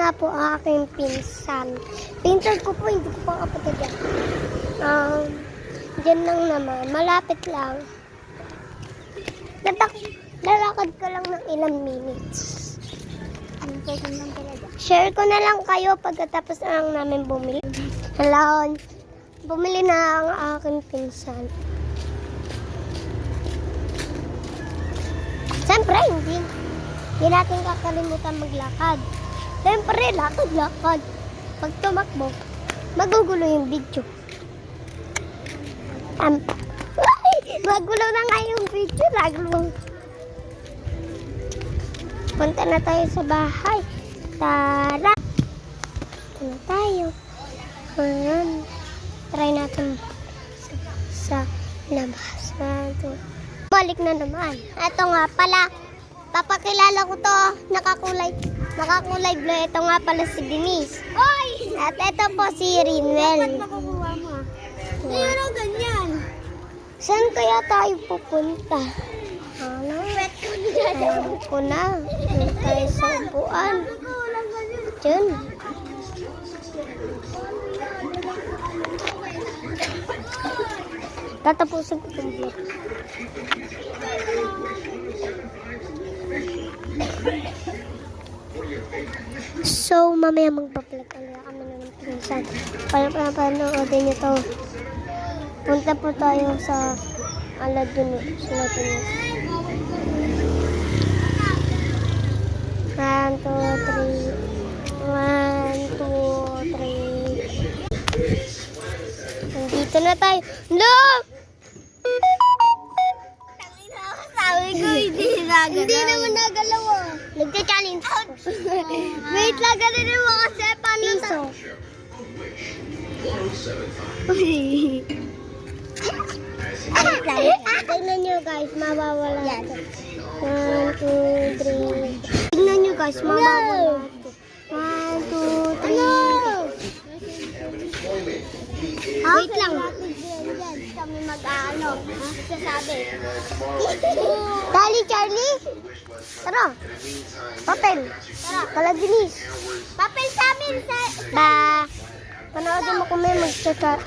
nga po ang aking pinsan. Pinsan ko po, hindi ko pa kapatid yan. Diyan lang naman, malapit lang. Lalakad ko lang ng ilang minutes. Share ko na lang kayo pagkatapos na lang namin bumili. Hello, bumili na ang aking pinsan. Siyempre, hindi natin kakalimutan maglakad. Siyempre, lakad-lakad. Pag tumakbo, magugulo yung video. Magulo na nga yung video. Punta na tayo sa bahay. Tara! Punta na tayo. Ayan. Try natin sa labas. Balik na naman. Ito nga pala. Papakilala ko to. Nakakulay blue. Ito nga pala si Denise. Oy! At ito po si Rinwell. Bakit makukuha mo? Ano ganyan? Saan kaya tayo pupunta? Alam ko na. Doon tayo sa upuan. Diyan. Tatapusin ko itong vlog. So, mamaya magpa-vlog ulit kami na ng pinsan. Panoodin nyo to. Punta po tayo sa Aladun. Sila Tunis. 1, 2, 3. Nandito na tayo. No! Sabi ko, hindi nagalaw. Hindi naman nagalaw. Nagka-challenge. Wait lang, ganun mo kasi paano Piso. Tignan nyo guys, mawawala ito. 1, 2, 3. Tignan nyo guys, mawawala ito. 1, 2, 3. Wait lang. Kami mag-ano. Sasabi. Dali, Charlie. Tara. Papel. Tara. Kala Denise. Papel sa amin. Panoodin mo kung may magtsaka.